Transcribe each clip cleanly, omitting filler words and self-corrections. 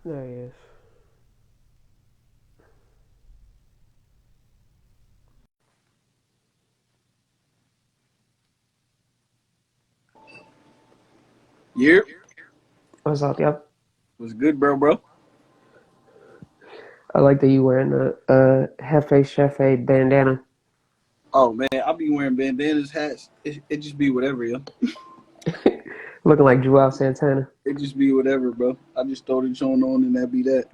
There he is. Yeah, What's up, yep? was good, bro. I like that you wearing the Hefe Chefe bandana. Oh man, I be wearing bandanas, hats. It just be whatever, yo. Looking like Joel Santana. It just be whatever, bro. I just throw the joint on and that be that.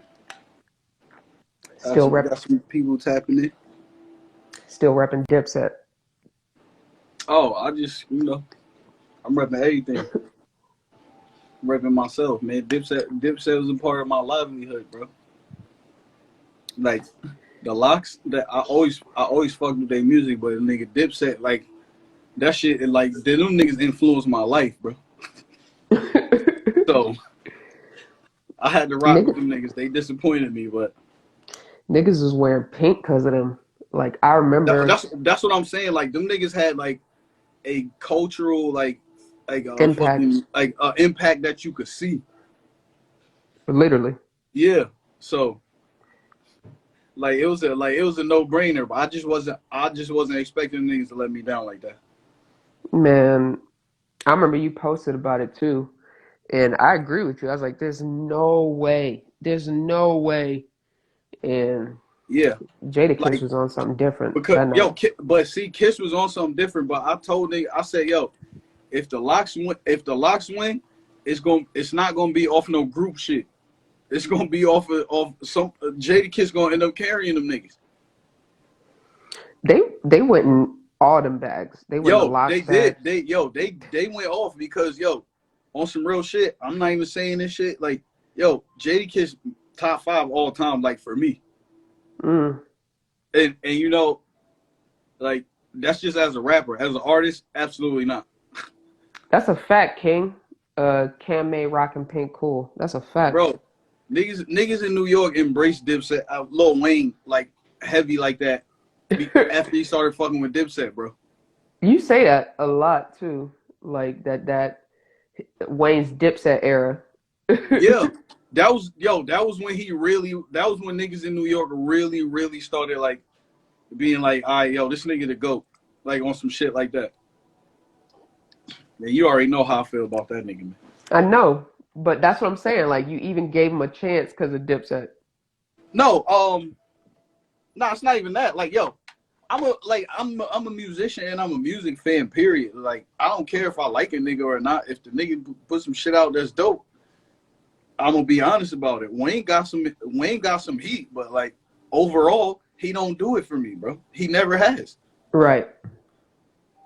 Still Got rep, some people tapping it. still repping Dipset. Oh, I just I'm repping everything. I'm repping myself, man. Dipset was a part of my livelihood, bro. Like the locks that I always fucked with their music, but nigga Dipset like that shit. Like them niggas influenced my life, bro. So I had to rock with Niggas, them niggas. They disappointed me, but niggas is wearing pink because of them. Like I remember that's what I'm saying. Like them niggas had like a cultural like a impact, fucking like impact that you could see. literally. Yeah. So like it was a no brainer, but I just wasn't expecting niggas to let me down like that. Man, I remember you posted about it too, and I agree with you. I was like, there's no way, and Yeah. Jadakiss Like was on something different because that night. but see, Kiss was on something different. But I told nigga, I said, yo, if the locks win, it's not gonna be off no group shit. It's gonna be off some Jadakiss gonna end up carrying them niggas. They went in all them bags. They went in the Yo, they locks did. bags. They went off because on some real shit. I'm not even saying this shit. Like, Jadakiss top five all time, like for me. Mm, And like that's just as a rapper. As an artist, absolutely not. that's a fact, King. Cam made rockin' pink cool. That's a fact. Bro, niggas in New York embraced Dipset, Lil Wayne, like heavy like that. After he started fucking with Dipset, bro. You say that a lot too, like that Wayne's Dipset era. Yeah. That was when that was when niggas in New York really started like being like, all right, yo, this nigga the GOAT. Like on some shit like that. Yeah, you already know how I feel about that nigga, man. I know, but that's what I'm saying. Like you even gave him a chance because of Dipset. No, no, it's not even that. Like, yo, I'm a musician and I'm a music fan, period. Like, I don't care if I like a nigga or not. If the nigga put some shit out that's dope, I'm gonna be honest about it. Wayne got some heat, but like overall, he don't do it for me, bro. He never has. Right.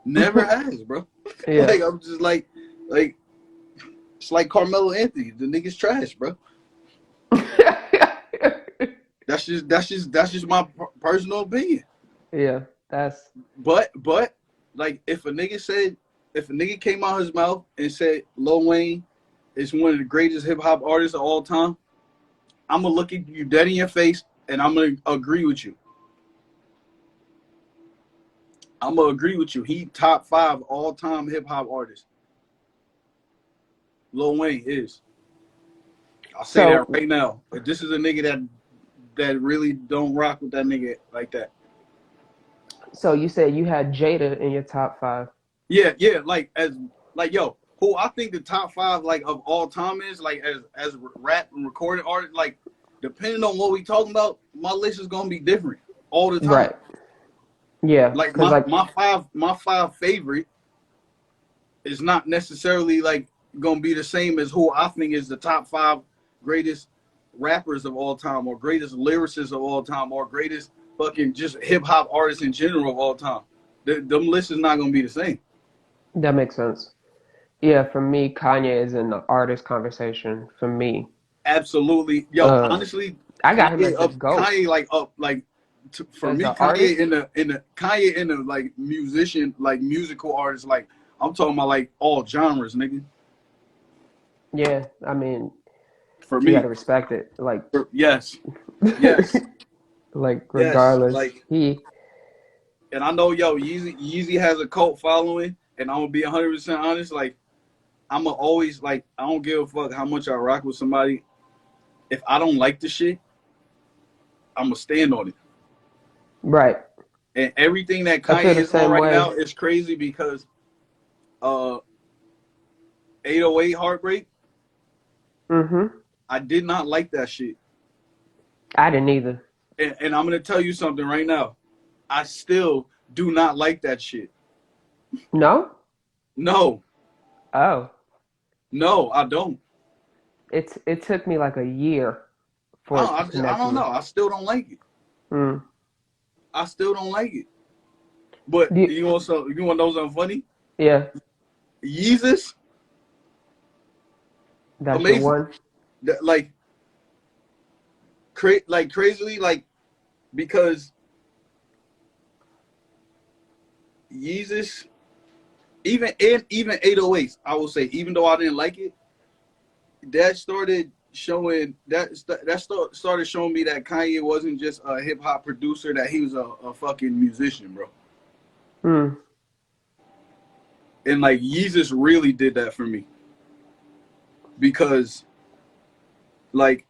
Never has, bro. Yeah. Like I'm just like it's like Carmelo Anthony. The nigga's trash, bro. That's just my personal opinion. Yeah, that's But like if a nigga came out his mouth and said Lil Wayne is one of the greatest hip hop artists of all time, I'm gonna look at you dead in your face and I'm gonna agree with you. I'm gonna agree with you. He top five all time hip hop artist. Lil Wayne is. I'll say that so right now. If this is a nigga that really don't rock with that nigga like that. so you said you had Jada in your top five. Yeah, yeah. Like yo, who I think the top five like of all time is like as rap and recorded artist. Like depending on what we talking about, my list is gonna be different all the time. Right. Yeah, Like because like my five favorite is not necessarily like gonna be the same as who I think is the top five greatest rappers of all time, or greatest lyricists of all time, or greatest fucking just hip hop artists in general of all time. Them lists is not gonna be the same. that makes sense. Yeah, for me, Kanye is in the artist conversation. For me, Absolutely, yo. uh, Honestly, I got him as the GOAT Kanye like up like for as me, the artist. Kanye in the like musician like musical artist like I'm talking about like all genres, nigga. Yeah, I mean, For you got to me, respect it. yes, yes, Like yes. regardless, Like, he and I know yo Yeezy has a cult following, and I'm gonna be 100% honest. Like I'm gonna always like I don't give a fuck how much I rock with somebody. if I don't like the shit, I'm gonna stand on it. Right. And everything that I feel Kanye the is on same right way. now is crazy because uh 808 Heartbreak, Mm-hmm. I did not like that shit. I didn't either. And I'm gonna tell you something right now. I still do not like that shit. No? No, Oh. no, I don't. It took me like a year for it to I connect don't with me. know. I still don't like it. Mm. I still don't like it. But Do you want to know something funny? yeah, Yeezus, that's your amazing. one. Like like crazily, like because Yeezus, even 808s, I will say, even though I didn't like it, that started showing started showing me that Kanye wasn't just a hip hop producer, that he was a fucking musician, bro. Mm. And like Yeezus really did that for me because like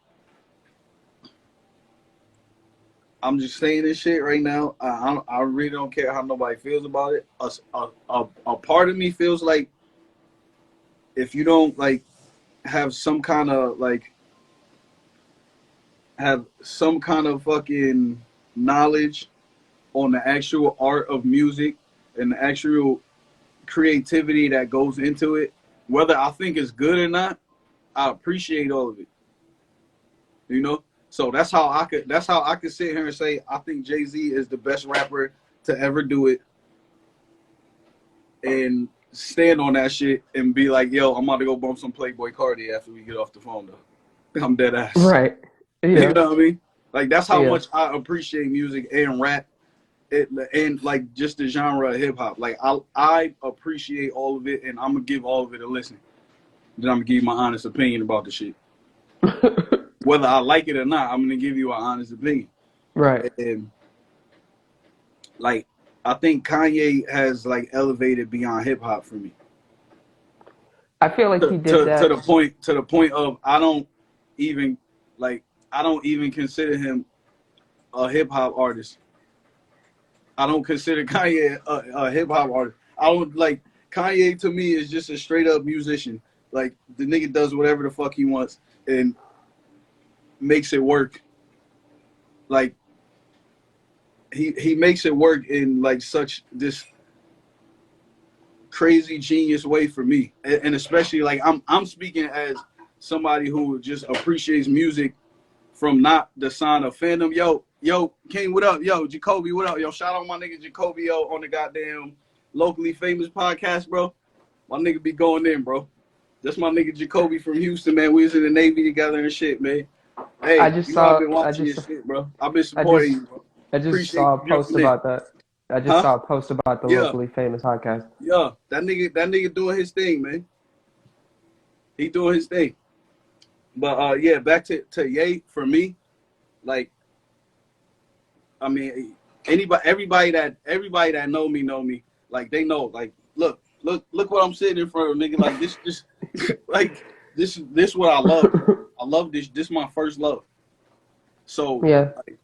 I'm just saying this shit right now. I really don't care how nobody feels about it. A part of me feels like if you don't like have some kind of like have some kind of fucking knowledge on the actual art of music and the actual creativity that goes into it, whether I think it's good or not, I appreciate all of it. You know? So that's how I could sit here and say I think Jay-Z is the best rapper to ever do it and stand on that shit and be like, yo, I'm about to go bump some Playboy Cardi after we get off the phone though. I'm dead ass. Right. You Yeah. know what I mean? Like that's how Yeah. much I appreciate music and rap and like just the genre of hip hop. Like I appreciate all of it and I'm gonna give all of it a listen. Then I'm gonna give you my honest opinion about the shit. Whether I like it or not, I'm gonna give you an honest opinion. Right. And like I think Kanye has like elevated beyond hip hop for me. I feel like he did To that. the point of even like I don't even consider him a hip hop artist. I don't consider Kanye a hip hop artist. I don't like Kanye to me is just a straight up musician. Like the nigga does whatever the fuck he wants and makes it work. Like he makes it work in like such this crazy genius way for me, and especially like I'm speaking as somebody who just appreciates music from not the sign of fandom. Yo, King, what up? Yo, Jacoby, what up? Yo, shout out my nigga Jacoby on the goddamn locally famous podcast, bro. My nigga be going in, bro. That's my nigga Jacoby from Houston, man. We was in the Navy together and shit, man. I Hey, just you know I've saw been I watching your just shit, bro. I've been I supporting just you, bro. I just Appreciate saw a you post jumping in. about that. I just Huh? saw a post about the Yeah. locally famous podcast. Yeah. That nigga doing his thing, man. He doing his thing. But yeah, back to Ye for me, like I mean everybody that know me, like they know, like look what I'm sitting in front of, nigga. Like this just like this what I love, bro. I love this. This my first love. So Yeah. like,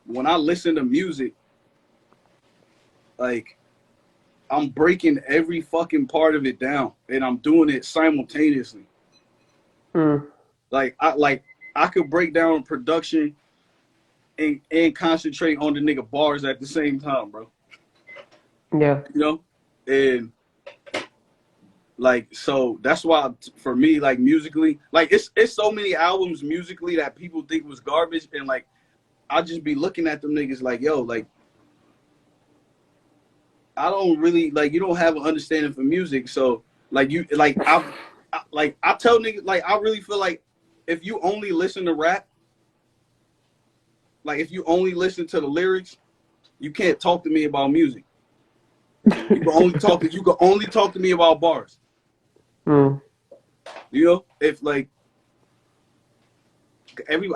when I listen to music, like I'm breaking every fucking part of it down and I'm doing it simultaneously. Mm. Like I could break down production and concentrate on the nigga bars at the same time, bro. Yeah. You know? And like so that's why for me, like musically, like it's so many albums musically that people think was garbage and like I just be looking at them niggas like, yo, like I don't really like you don't have an understanding for music. So like you like I tell niggas like I really feel like if you only listen to rap, like if you only listen to the lyrics, you can't talk to me about music. You can only talk to me about bars. Mm. You know, if like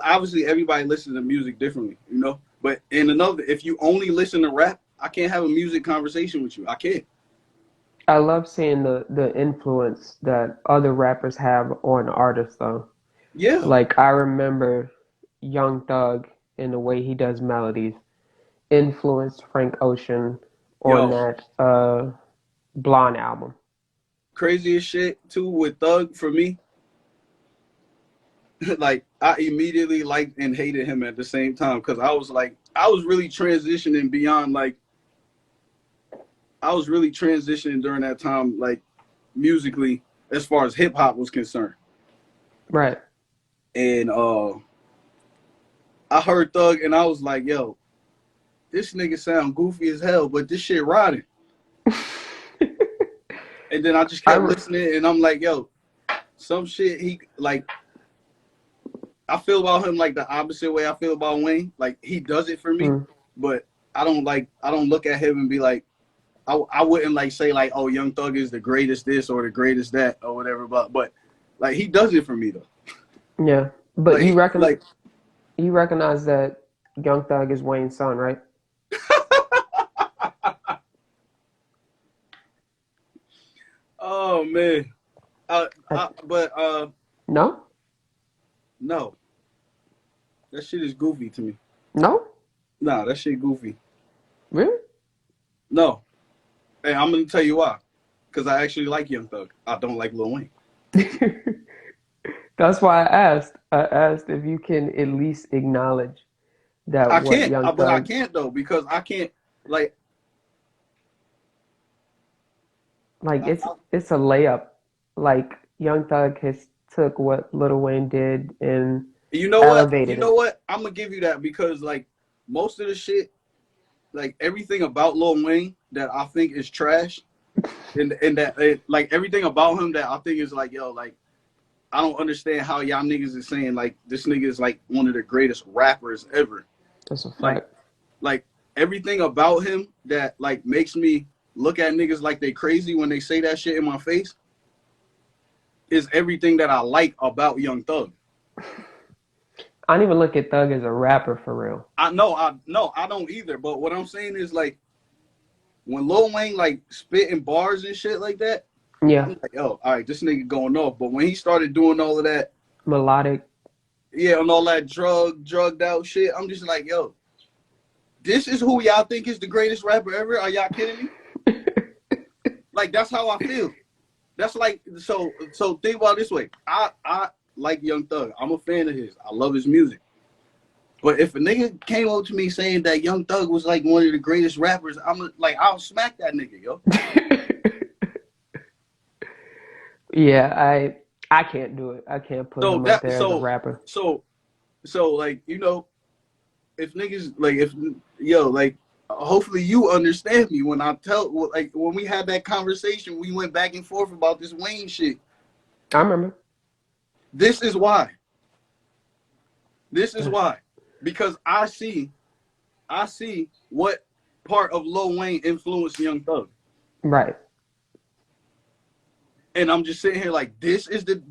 obviously everybody listens to music differently, you know. But in another, if you only listen to rap, I can't have a music conversation with you. I can't. I love seeing the influence that other rappers have on artists though. Yeah, Like I remember Young Thug and the way he does melodies influenced Frank Ocean on yo, that Blonde album. craziest shit too with Thug for me. Like I immediately liked and hated him at the same time because I was really transitioning beyond like I was really transitioning during that time like musically as far as hip hop was concerned. Right. And I heard Thug and I was like, yo, this nigga sound goofy as hell, but this shit riding. And then I just kept I listening and I'm like, yo, some shit he like I feel about him like the opposite way I feel about Wayne. Like he does it for me, mm, but I don't look at him and be like I wouldn't like say like, oh, Young Thug is the greatest this or the greatest that or whatever, but like he does it for me though. yeah. But Like you he reckon like you recognize that Young Thug is Wayne's son, right? oh man. I, But no? no, that shit is goofy to me. No? Nah, that shit goofy. Really? No, and I'm gonna tell you why. Because I actually like Young Thug. I don't like Lil Wayne. That's why I asked. I asked if you can at least acknowledge that I what can't, Young but I Thug, can't though because I can't like like I, I, it's a layup. Like Young Thug has took what Lil Wayne did and you know what? You elevated know it. what? I'm gonna give you that because like most of the shit, like everything about Lil Wayne that I think is trash, and that like everything about him that I think is like yo, like I don't understand how y'all niggas is saying like this nigga is like one of the greatest rappers ever. That's a Like fact. like everything about him that like makes me look at niggas like they crazy when they say that shit in my face is everything that I like about Young Thug. I don't even look at Thug as a rapper for real. I know, I don't either. But what I'm saying is like when Lil Wayne like spitting bars and shit like that, Yeah, I'm like, oh, all right, this nigga going off. But when he started doing all of that, melodic. yeah, and all that drugged out shit, I'm just like, yo, this is who y'all think is the greatest rapper ever? Are y'all kidding me? Like that's how I feel. That's like so think about it this way. I like Young Thug. I'm a fan of his. I love his music. But if a nigga came up to me saying that Young Thug was like one of the greatest rappers, I'm like, I'll smack that nigga, yo. Yeah, I can't do it. I can't put So him up that there as a rapper. so so like you know, if niggas like if yo like hopefully you understand me when I tell like when we had that conversation, we went back and forth about this Wayne shit. I remember. This is why. This is why. Because I see what part of Lil Wayne influenced Young Thug. Right. And I'm just sitting here like this is the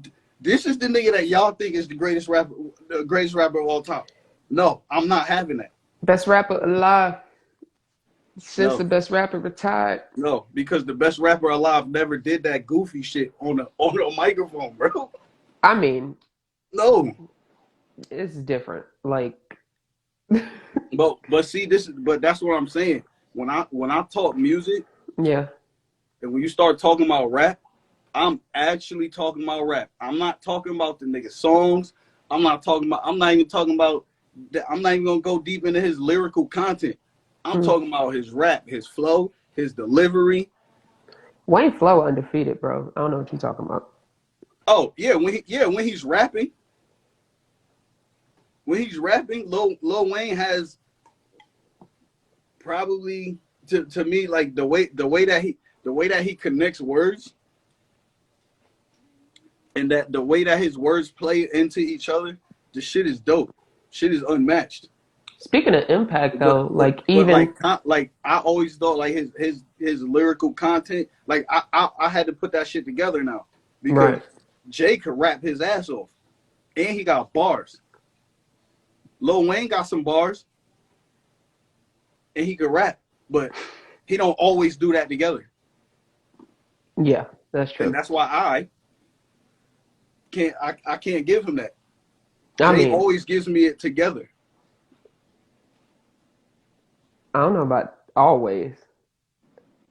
nigga that y'all think is the greatest rapper of all time. No, I'm not having that. Best rapper alive since the No, best rapper retired. no, because the best rapper alive never did that goofy shit on a microphone, bro. I mean, No, it's different. Like, but see but that's what I'm saying. When I talk music yeah, and when you start talking about rap, I'm actually talking about rap. I'm not talking about the nigga songs. I'm not even talking about I'm not even gonna go deep into his lyrical content. I'm mm. talking about his rap, his flow, his delivery. Wayne Flow undefeated, bro. I don't know what you're talking about. Oh yeah, when he's rapping, Lil Wayne has probably to me like the way that he connects words and that the way that his words play into each other, the shit is dope. Shit is unmatched. Speaking of impact, though, like But even like I always thought like his lyrical content, like I had to put that shit together now because right, Jay could rap his ass off and he got bars. Lil Wayne got some bars and he could rap, but he don't always do that together. yeah, that's And true. that's why I can't give him that. I Jay mean, always gives me it together. I don't know about always.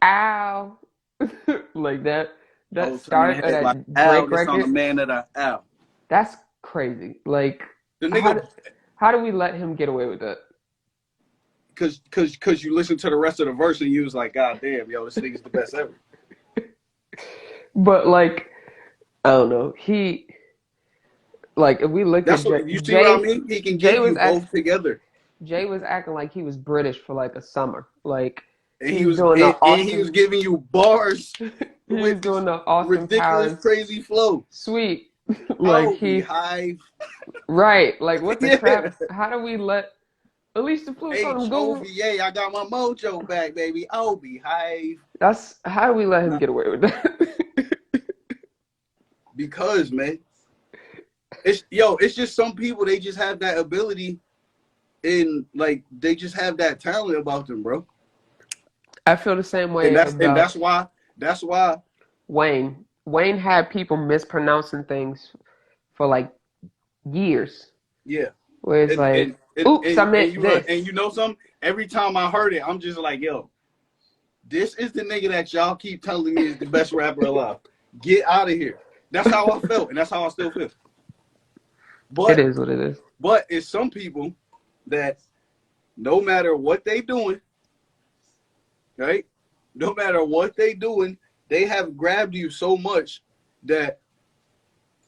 Ow. Like that Whole turn your start of head like, that ow, Drake this on the record, man that I ow. that's crazy. Like The how nigga, how do we let him get away with that? cause you listen to the rest of the verse and you was like, God damn, yo, this nigga's the best ever. But like I don't know. He like if we look at That's what you see what I mean? He can Jay give was you act, both together. Jay was acting like he was British for like a summer. Like And he was doing the he was Austin giving you bars he with was his doing the Austin ridiculous, Powers crazy flow. sweet. Like I'll be he hive. right. Like what the Yeah. crap? How do we let at least the flute on him go? HOVA, I got my mojo back, baby. I'll be hive. That's how do we let him Nah, get away with that? because man, it's just some people they just have that ability and like they just have that talent about them, bro. I feel the same And way that's about why Wayne. Wayne had people mispronouncing things for like years. yeah. Where it's And like, and and, oops, I and, and meant you this. and you know something? Every time I heard it, I'm just like, yo, this is the nigga that y'all keep telling me is the best rapper alive. Get out of here. That's how I felt, and that's how I still feel. It But is what it is. but it's some people that no matter what they doing, right? No matter what they doing, they have grabbed you so much that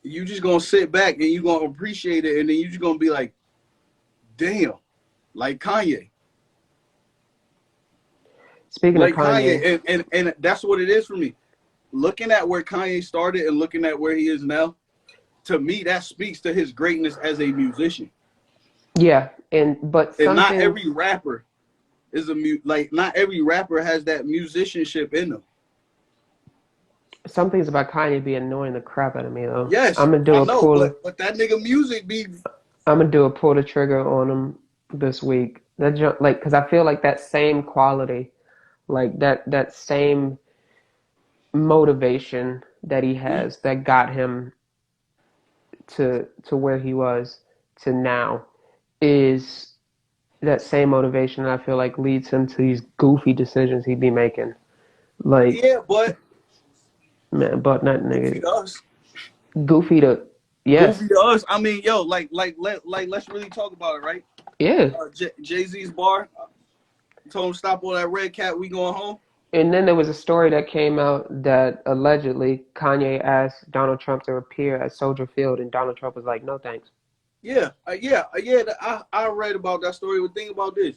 you just gonna sit back and you gonna appreciate it, and then you just gonna be like, damn, like Kanye. Speaking of Like Kanye, Kanye, and that's what it is for me. Looking at where Kanye started and looking at where he is now, to me, that speaks to his greatness as a musician. yeah, and but And not something every rapper is like not every rapper has that musicianship in them. some things about Kanye be annoying the crap out of me though. Yes, I'm gonna do I a know, pull. but that nigga music be I'm gonna do a pull the trigger on him this week. Like, cause I feel like that same quality, like that same motivation that he has that got him to where he was to now is that same motivation that I feel like leads him to these goofy decisions he be making. Like, yeah, but man, but not goofy nigga. to us. Goofy to Goofy yes. to us. I mean, yo, let's really talk about it, right? Yeah. Jay Z's bar told him stop all that red cat. We going home. And then there was a story that came out that allegedly Kanye asked Donald Trump to appear at Soldier Field, and Donald Trump was like, "No thanks." Yeah, I read about that story. But think about this: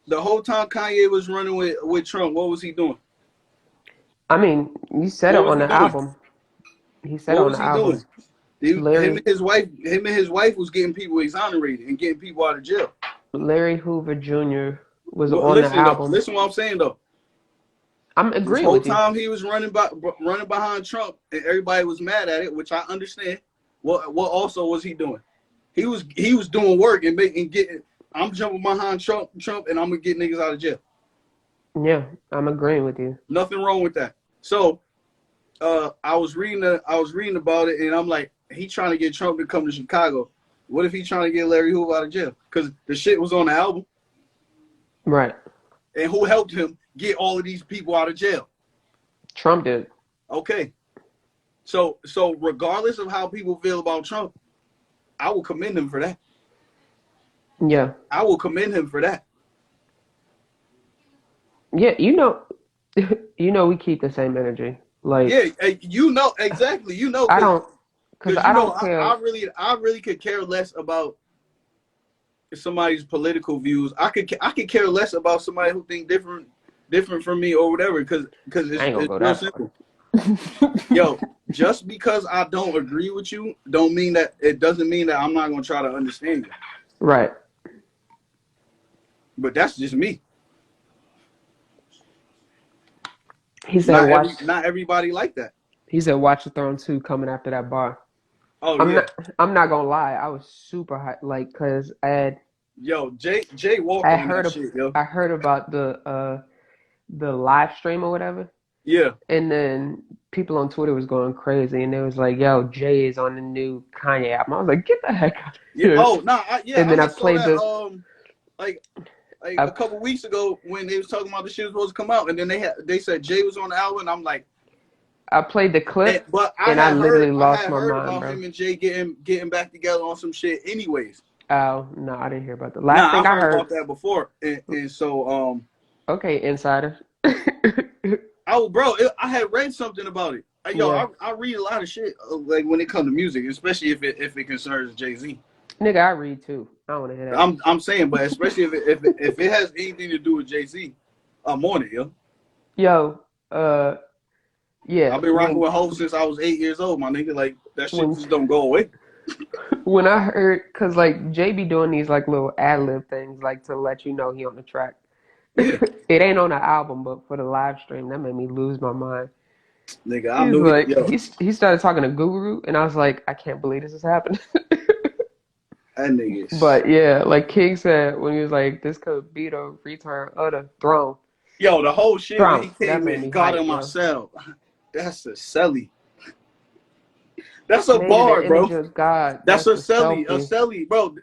the whole time Kanye was running with Trump, what was he doing? I mean, he said it What was on he the doing? album. He said it What on was the he doing? album. Larry Him and his wife was getting people exonerated and getting people out of jail. Larry Hoover Jr. was But on the listen though, album. listen what I'm saying though. I'm This agreeing whole with you. time he was running behind Trump, and everybody was mad at it, which I understand. What also was he doing? He was doing work and getting. I'm jumping behind Trump, and I'm gonna get niggas out of jail. Yeah, I'm agreeing with you. Nothing wrong with that. So, I was reading about it, and I'm like, he trying to get Trump to come to Chicago. What if he trying to get Larry Hoover out of jail? Because the shit was on the album, Right. and who helped him get all of these people out of jail? Trump did. Okay, so regardless of how people feel about Trump, I will commend him for that. Yeah. I will commend him for that. Yeah, we keep the same energy. Like Yeah, you know exactly. You know, I don't, cause because I don't I care. really could care less about somebody's political views. I could care less about somebody who think different from me or whatever. Because I ain't gonna it's go real that simple. far. Yo, just because I don't agree with you, doesn't mean that I'm not gonna try to understand you. Right. But that's just me. He said watch. Not everybody like that. He said watch the Throne 2 coming after that bar. Oh I'm yeah. not. I'm not gonna lie. I was super high, like, cause Yo, Jay walked I on that shit, yo. heard about the live stream or whatever, Yeah. And then people on Twitter was going crazy, and they was like, "Yo, Jay is on the new Kanye album." I was like, "Get the heck out of Yeah. here!" Oh, nah. And I then I had saw played that. the, Like a I, couple weeks ago when they was talking about the shit was supposed to come out, and then they said Jay was on the album, and I'm like, I played the clip, but and I literally lost my mind, about bro. him and Jay getting back together on some shit, anyways. Oh no, I didn't hear about the last Nah, thing I've I heard heard. about that before, and so Okay, insider. I had read something about it. Yo, Yeah, I read a lot of shit like when it comes to music, especially if it concerns Jay-Z. nigga, I read too. I don't want to hear that. I'm saying, but especially if it has anything to do with Jay-Z, I'm on it, yo. Yo, yeah, I've been rocking with Hov since I was 8 years old, my nigga. Like that shit when just don't go away. when I heard, cause like Jay be doing these like little ad lib things, like to let you know he on the track. Yeah, It ain't on the album, but for the live stream, that made me lose my mind. nigga, I He's knew it. like, Yo, he started talking to Guru, and I was like, I can't believe this is happening. that nigga. But yeah, like King said when he was like, this could be the return of the throne. Yo, the whole shit when Throne. he That came made in, me got hype, in my yo. cell. That's a celly. That's a Made in bar, the bro. image of God. That's That's a a selfie. celly, bro.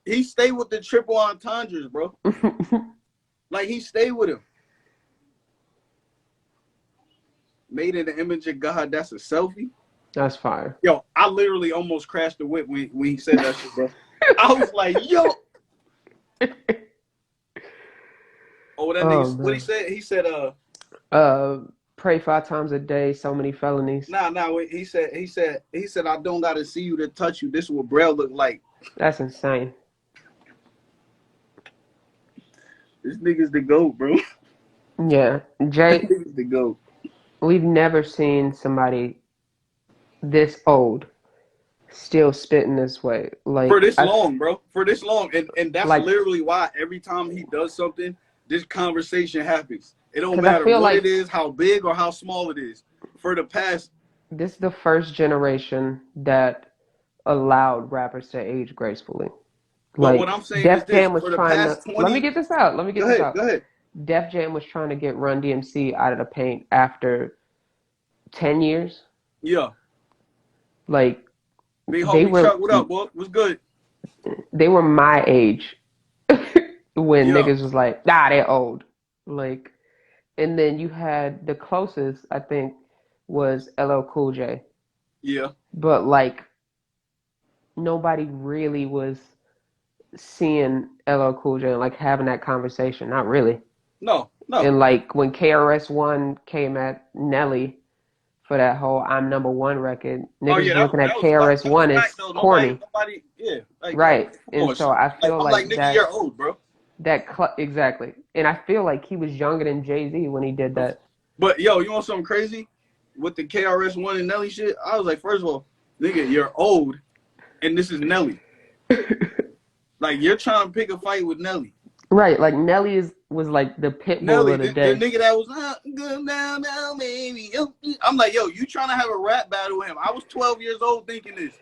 He stayed with the triple entendres, bro. Like he stayed with him. Made in the image of God. That's a selfie. That's fire. Yo, I literally almost crashed the whip when he said that shit, bro. I was like, yo. Oh, what that Oh nigga, what he man. said? He said, Pray 5 times a day, so many felonies. he said, I don't gotta see you to touch you. This is what Braille look like. That's insane. This nigga's the GOAT, bro. Yeah. This Jay, nigga's the GOAT. we've never seen somebody this old still spitting this way. For Like this long, bro. For this long. And that's like literally why every time he does something, this conversation happens. It don't because I matter feel what it like is, how big or how small it is. For the past, this is the first generation that allowed rappers to age gracefully. but what Like I'm saying is Def this, Jam was for the trying to past let me 20, get this out. Let me get go this ahead, out. go ahead. Def Jam was trying to get Run DMC out of the paint after 10 years. Yeah. Like Big they homie were Chuck, what up, boy? What's good? they were my age when Yeah. niggas was like, nah, they're old. Like, and then you had the closest, I think, was LL Cool J. Yeah. But like nobody really was seeing LL Cool J and like having that conversation. Not really. No, no. And like when KRS-One came at Nelly for that whole "I'm Number One" record, Oh niggas yeah, was looking at that was KRS-One back as though. corny, Nobody, yeah. Like, yo, right? come And on, so son. I Like, feel I'm like, like nigga, you're old, bro. exactly, and I feel like he was younger than Jay-Z when he did that. But yo, you want something crazy? With the KRS-One and Nelly shit, I was like, first of all, nigga, you're old, and this is Nelly. Like, you're trying to pick a fight with Nelly. Right, like Nelly was like the pit bull Nelly, of the the day. nigga that was good now, baby. I'm like, yo, you trying to have a rap battle with him? I was 12 years old thinking this.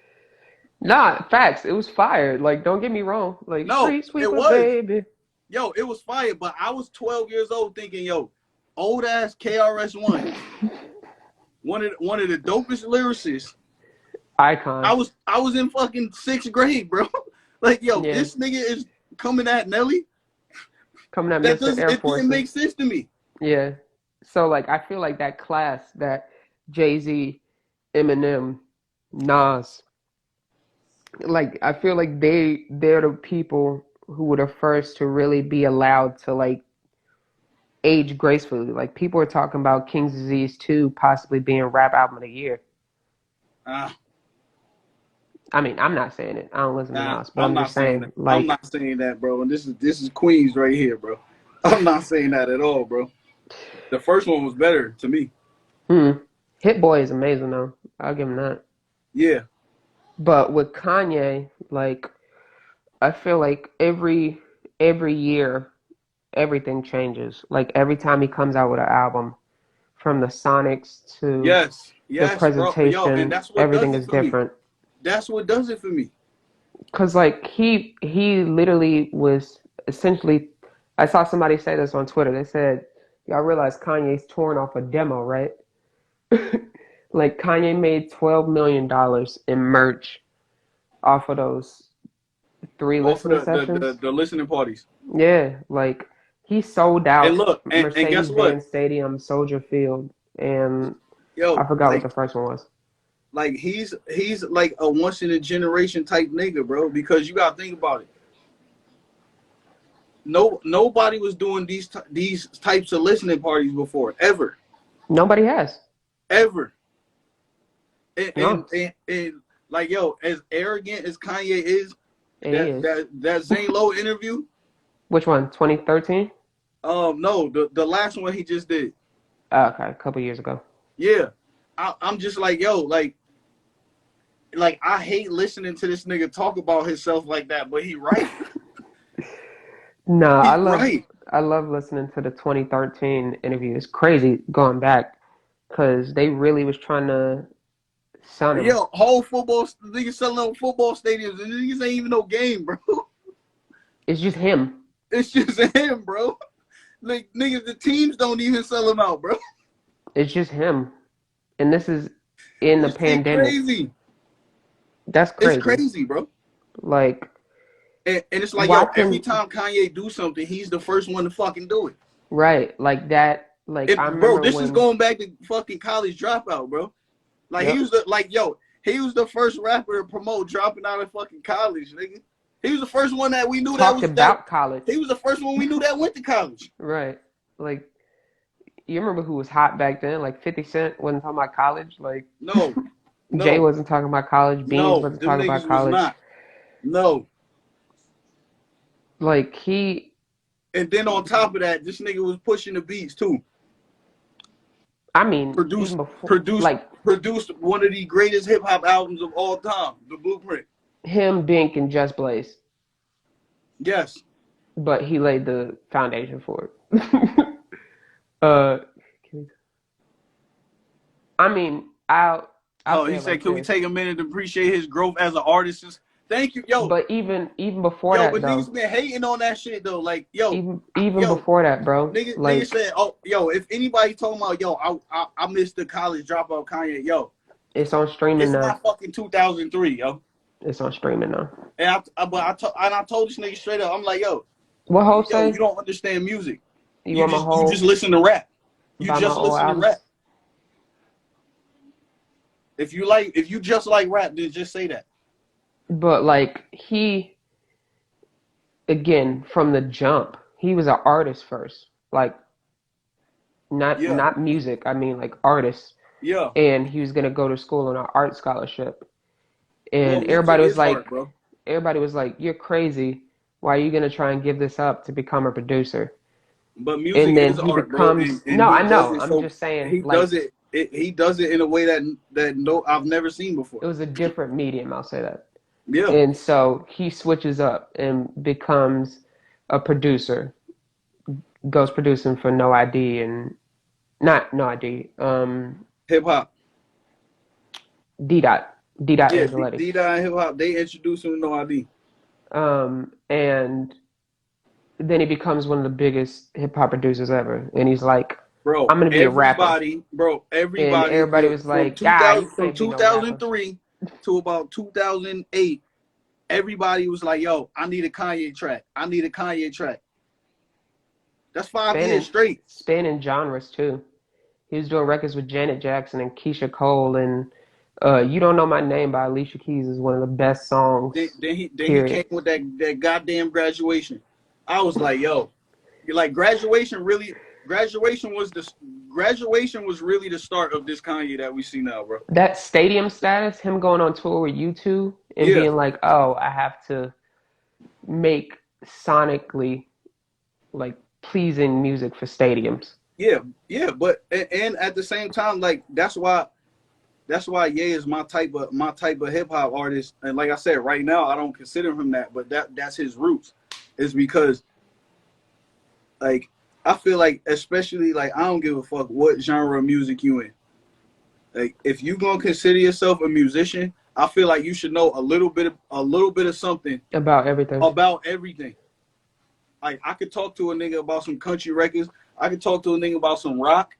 Nah, facts. It was fire. Like, don't get me wrong. Like, No, street it sweeper, was. baby. Yo, it was fire, but I was 12 years old thinking, yo, old ass KRS-One, one of the dopest lyricists. Icon. I was in fucking 6th grade, bro. Like, yo, Yeah, this nigga is coming at Nelly. coming at Mr. Air It didn't Forces. make sense to me. Yeah. So like, I feel like that class that Jay-Z, Eminem, Nas, like I feel like they're the people who were the first to really be allowed to like age gracefully. Like people are talking about King's Disease 2 possibly being rap album of the year. Uh, I mean, I'm not saying it. I don't listen to nah, Nas, but I'm I'm not just saying that. saying I'm like not saying that, bro. And this is Queens right here, bro. I'm not saying that at all, bro. The first one was better to me. Hit Boy is amazing though. I'll give him that. Yeah. But with Kanye, like I feel like every year everything changes. Like every time he comes out with an album, from the sonics to Yes. the Yes, bro. Yo, and presentation, that's what does everything it is for me. different. That's what does it for me. Cause like he literally was essentially. I saw somebody say this on Twitter. They said Y'all realize Kanye's torn off a demo, right? Like Kanye made $12 million in merch off of those three Off of listening sessions. the listening parties. Yeah, like he sold And out look, and guess what? Mercedes-Benz Stadium, Soldier Field, and I Yo, forgot what the first one was. like he's like a once in a generation type nigga, bro. Because you gotta think about it. Nobody was doing these types of listening parties before, ever, Nobody has. ever. And No, and like yo, as arrogant as Kanye is, and he is. that Zane Lowe interview. Which one? 2013? No, the last one he just did. Oh, okay, a couple years ago. Yeah, I'm just like yo, like I hate listening to this nigga talk about himself like that, but he right. Nah, He right. I love listening to the 2013 interview. It's crazy going back because they really was trying to sound him. Yo, whole football niggas selling out football stadiums and niggas ain't even no game, bro. It's just him. It's just him, bro. Like niggas, the teams don't even sell them out, bro. It's just him. And this is in the This shit pandemic. crazy. That's It's crazy. crazy, bro. Like, And it's like, yo, watching, every time Kanye do something, he's the first one to fucking do it. right, like that, like I Bro, remember this is when, going back to fucking college dropout, bro. Like yep, he was he was the first rapper to promote dropping out of fucking college, nigga. He was the first one that we knew talked about college. he was the first one we knew that went to college. Right. Like, you remember who was hot back then? Like 50 Cent wasn't talking about college. Like, No, Jay no, wasn't talking about college. Beans no. wasn't Them talking about niggas was college. not. No. Like, he, And then on top of that, this nigga was pushing the beats too. I mean, Produced even before, like, produced one of the greatest hip hop albums of all time, The Blueprint. him, Bink, and Just Blaze. Yes. But he laid the foundation for it. uh, I mean, I'll Oh, say he it said, like can we this. take a minute to appreciate his growth as an artist? Thank you, yo. But even before Yo, that but though, niggas been hating on that shit though. Like, yo, even yo, before that, bro, niggas like said, oh, yo, if anybody talking about, yo, I missed the college dropout Kanye, yo, it's on streaming it's now. not fucking 2003, yo. It's on streaming now. And I told this nigga straight up, I'm like, yo, What Hope yo, say? you don't understand music. You want my You whole just listen to rap. You buy my just old listen to albums? rap. If you just like rap, then just say that. But like he, again, from the jump, he was an artist first. Like Yeah, not music. I mean like artist. yeah. And he was gonna go to school on an art scholarship. Well, And music is art, bro. everybody was like, "You're crazy. Why are you gonna try and give this up to become a producer?" But music And then is he art, bro, becomes and no, he I does know. it I'm so just saying, he like does it. He does it in a way that no I've never seen before. it was a different medium, I'll say that. Yeah, And so he switches up and becomes a producer, goes producing for No ID and not No ID, hip hop. D Dot, D Dot Yeah, Angeletti. D-Dot and hip hop. They introduced him to No ID, And then he becomes one of the biggest hip hop producers ever. And he's like, bro. I'm gonna be a rapper. And Everybody everybody was from like, "Ah, you from can't be no rapper." 2003 to about 2008, everybody was like, "Yo, I need a Kanye track. I need a Kanye track." That's 5 years straight. Spanning genres too. He was doing records with Janet Jackson and Keisha Cole and You Don't Know My Name by Alicia Keys is one of the best songs, Then he came period. with that goddamn graduation. I was like, yo, like graduation was really the start of this Kanye that we see now, bro. That stadium status, him going on tour with U2 and Yeah, being like, "Oh, I have to make sonically like pleasing music for stadiums." yeah, but and at the same time, like that's why Ye is my type of hip hop artist. And like I said, right now I don't consider him that, but that's his roots. Is because like I feel like, especially like I don't give a fuck what genre of music you in. Like if you gonna consider yourself a musician, I feel like you should know a little bit of something About everything. about everything. Like I could talk to a nigga about some country records. I can talk to a nigga about some rock.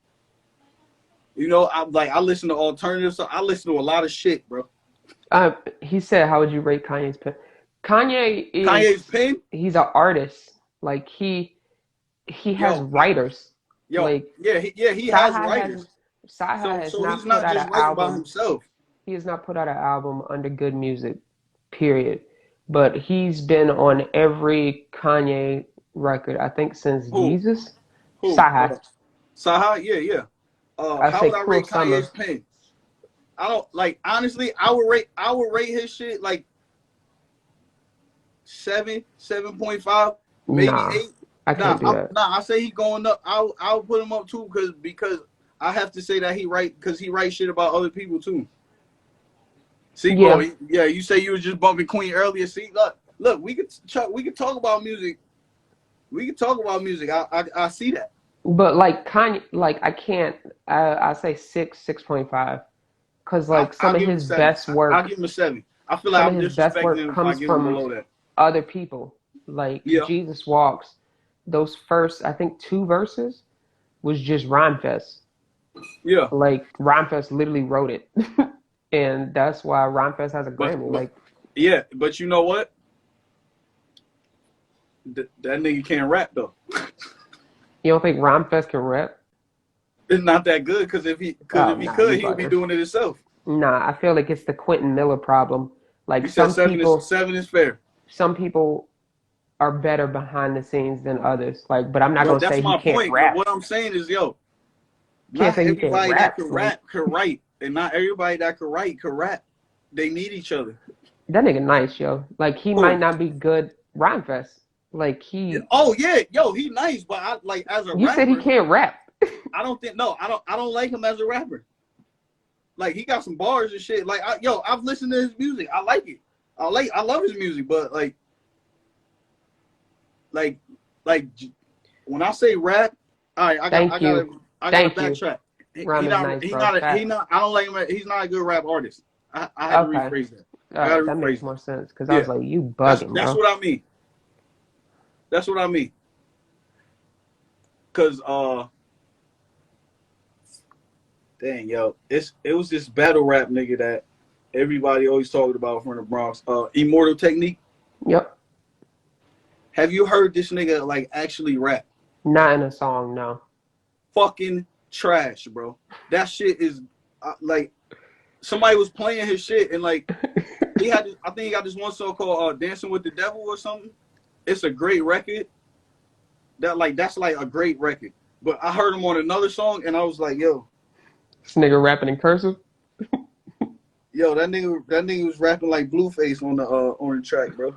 You know, I listen to alternative stuff. I listen to a lot of shit, bro. He said, "How would you rate Kanye's pen?" Kanye Kanye's is pen, he's an artist. Like he has yo, writers. yo, Like yeah, he has Saha has writers. Saha has So he's not put not out just an writing by album. himself. He has not put out an album under good music, period. But he's been on every Kanye record, I think, since Who? Jesus. Who? Saha. Saha? Yeah, yeah. I How say would I Cruel rate Kanye's Summer. pen? I don't like honestly. I would rate his shit like 7.5, maybe Nah, 8. I can't do that. I say he going up. I'll put him up too because I have to say that he writes shit about other people too. See, bro, Yeah, yeah, you say you was just bumping Queen earlier. See, look, we could talk about music. We could talk about music. I see that. but like Kanye, like I can't. I say 6.5, because like I'll some of give him a his 7. best I'll work, give him a 7. I feel like some of I'm his best disrespecting work him if I comes give him from below that. other people. Like Yeah. Jesus Walks, those first, I think, 2 verses was just Rhyme Fest. Yeah. Like Rhyme Fest literally wrote it, and that's why Rhyme Fest has a Grammy. But Like, yeah, but you know what? That nigga can't rap though. you don't think Rhyme Fest can rap? It's not that good because Oh, if he nah, could, you he would be bugging. doing it himself. Nah, I feel like it's the Quentin Miller problem. Like You said 7 is fair, some people are better behind the scenes than others. Like, but I'm not bro. gonna That's say he my can't point. But rap. what I'm saying is, yo, Can't not say he can't everybody that rap. can Like rap can write, and not everybody that can write can rap. They need each other. that nigga nice, yo. Like he might Who? not be good Rhyme Fest. Like he, Oh yeah, yo, he nice, but I like as a you said he rapper, can't rap. I don't think no, I don't like him as a rapper. Like he got some bars and shit. Like I've listened to his music. I like it. I love his music, but like like when I say rap, all right, Thank you, I gotta thank you. backtrack. Rhyme is nice, bro. He Facts. not I don't like him. He's not a good rap artist. I had to Okay, rephrase that. all I gotta right, that rephrase makes that. more sense. Cause I Yeah, was like, you bugging, that's bro. what I mean. That's what I mean. Cause dang yo, it was this battle rap nigga that everybody always talked about from the Bronx. Immortal Technique. Yep. Have you heard this nigga like actually rap? Not in a song, no. Fucking trash, bro. That shit is like somebody was playing his shit and like he had. I think he got this one song called "Dancing with the Devil" or something. It's a great record. That's like a great record. But I heard him on another song and I was like, This nigga rapping in cursive. that nigga was rapping like Blueface on the track, bro.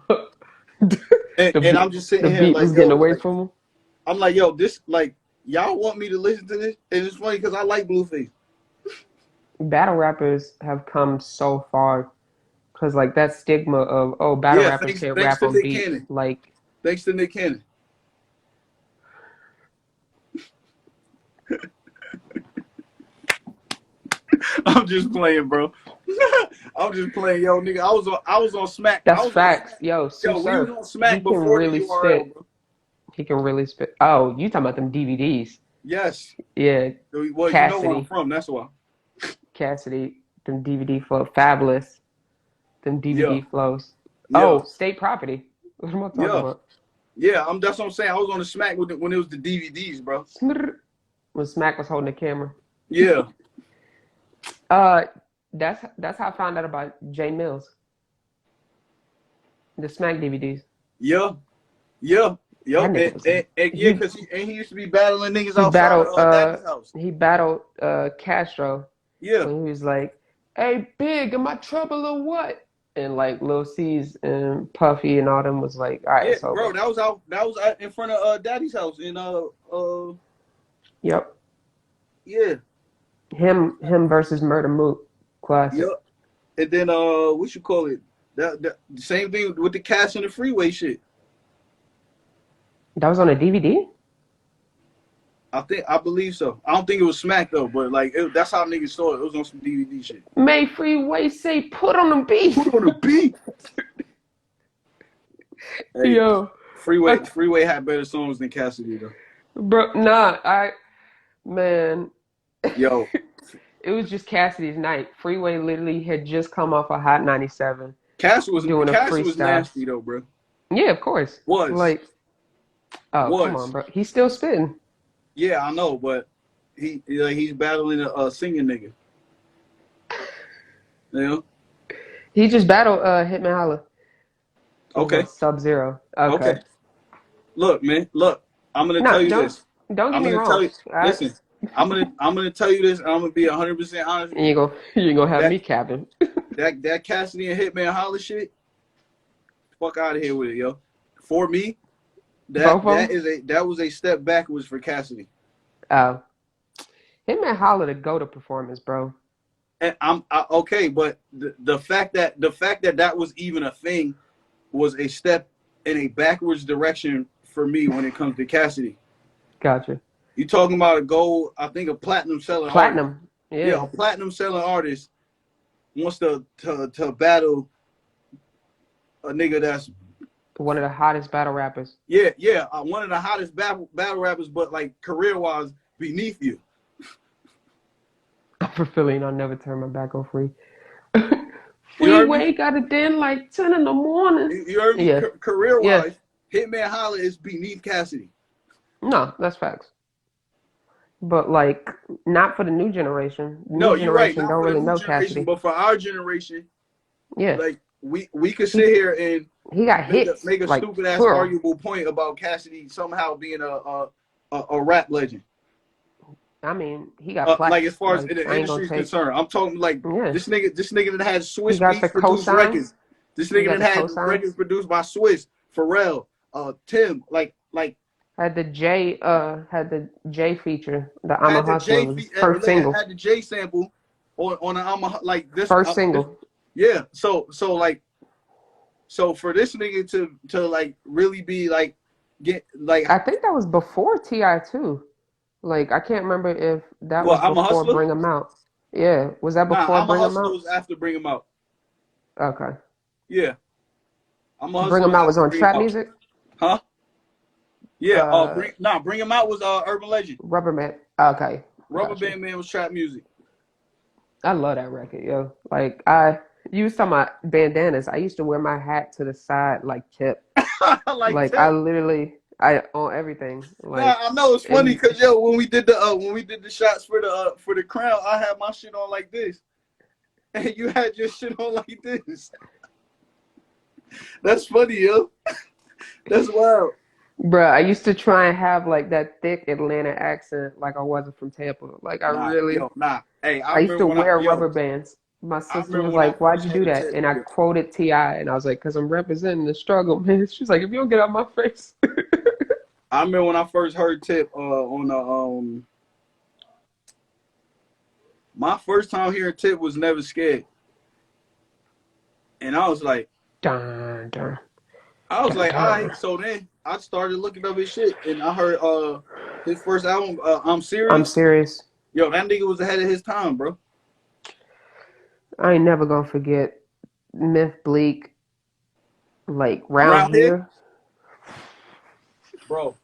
The And beat, I'm just sitting the here beat like, was getting away from him. I'm like, this like y'all want me to listen to this, and it's funny because I like Blueface. Battle rappers have come so far because like that stigma of, oh, battle Yeah, rappers can't thanks rap to on Nick beats. Cannon. Like Thanks to Nick Cannon. I'm just playing, bro. I'm just playing, yo, nigga. I was on Smack. that's facts. Yo, Sue We was Surf, on he Smack can before the really URL, spit. bro. He can really spit. Oh, you talking about them DVDs? Yes. Yeah, Well, you know where I'm Cassidy, from. That's why. Cassidy, them DVD flow, Fabulous, them Yeah. DVD flows. Yeah. Oh, State Property. What am I talking Yeah. about? Yeah. That's what I'm saying. I was on the Smack when it was the DVDs, bro. When Smack was holding the camera. Yeah. Uh, that's how I found out about Jay Mills, the Smack DVDs. Yeah. Yeah. That Yep. nigga was And yeah, because he used to be battling niggas he outside battled of Daddy's house. he battled Castro Yeah. when he was like, "Hey, Big, am I trouble or what?" And like Lil C's and Puffy and all them was like, "All right, Yeah, it's over." bro, that was out in front of Daddy's house in Yep. yeah. Him versus Murder Mook, classic. Yep. And then what you call it? That same thing with the Cash on the Freeway shit. That was on a DVD. I believe so. I don't think it was Smack though, but like that's how niggas saw it. It was on some DVD shit. May Freeway say, "Put on the beat." Put on the beat. Hey, Yo, Freeway had better songs than Cassidy though. Bro, nah, man, Yo, it was just Cassidy's night. Freeway literally had just come off a Hot 97 doing a Cash was freestyle. nasty though, bro. Yeah, of course. Was Like, oh, come on, was bro. He's still spitting. yeah, I know, but he's battling a singing nigga. You know? He just battled Hitman Holla. It was Okay, on Sub-Zero. Okay. okay. Look, man, look. I'm gonna tell No, you this. don't get I'm me gonna tell wrong. you. Listen, I'm gonna tell you this, and I'm gonna be 100% honest with you. You ain't gonna have That me capping. that Cassidy and Hitman Holla shit, fuck out of here with it, yo. For me, Both of them? that was a step backwards for Cassidy. Oh. Hitman Holla to go to performance, bro. And okay, but the fact that that was even a thing was a step in a backwards direction for me when it comes to Cassidy. Gotcha. You talking about a gold, I think a platinum selling artist. Platinum. Yeah, Yeah. a platinum selling artist wants to battle a nigga that's One of the hottest battle rappers. one of the hottest battle rappers, but like career wise beneath you. I'm for Philly and I'll never turn my back on Free. You heard me? Freeway got it then like 10 in the morning. You heard me? Yeah. Career Yeah. wise, Hitman Holla is beneath Cassidy. No, that's facts. But like, not for the new generation. No, New you're right. generation Not don't for the really new know generation, Cassidy. but for our generation, Yeah. like we could He sit here and he got hits. make a Like stupid ass plural. arguable point about Cassidy somehow being a rap legend. I mean, he got plaques. Like as far as Like, the I ain't gonna industry is take. concerned, I'm talking like Yeah. this nigga that had He Swiss got the Beats produced cosigns. records. This He nigga got that the had records cosigns. produced by Swiss, Pharrell, Tim, like Had the J feature. The I'm a had the Hustler was his first single. had the J sample on the I'm a, like this, First single. yeah. So for this nigga to like really be like get like I think that was before Ti too. Like I can't remember if that well, was I'm a before hustler. Bring 'Em Out. Yeah, was that Nah, before I'm a Bring 'Em hustler Out? was after Bring 'Em Out. Okay. Yeah, I'm a Bring hustler 'Em was Out was after on Bring 'Em trap Out. music. Huh? Yeah. Uh, Bring 'Em Out was Urban Legend. Rubberman. Okay, Rubber gotcha. Band Man was trap music. I love that record, yo. Like you was talking about bandanas. I used to wear my hat to the side like Tip. Like Like I Tip. literally, I on everything. Nah, Like I know it's funny and because when we did the shots for the crown, I had my shit on like this, and you had your shit on like this. That's funny, yo. That's wild. bruh, I used to try and have like that thick Atlanta accent, like I wasn't from Tampa. Like Nah. Hey, I used to wear rubber bands. My I sister remember was when I like, "Why'd first you had do a that?" tip. And I quoted Ti, and I was like, "Cause I'm representing the struggle, man." She's like, "If you don't get out my face." I remember when I first heard Tip on the my first time hearing Tip was Never Scared, and I was like, Dun, dun, all dun, right. dun. So then I started looking up his shit, and I heard his first album, I'm I'm Serious. serious. Yo, that nigga was ahead of his time, bro. I ain't never gonna forget Myth Bleak. Like round Round here, here, bro.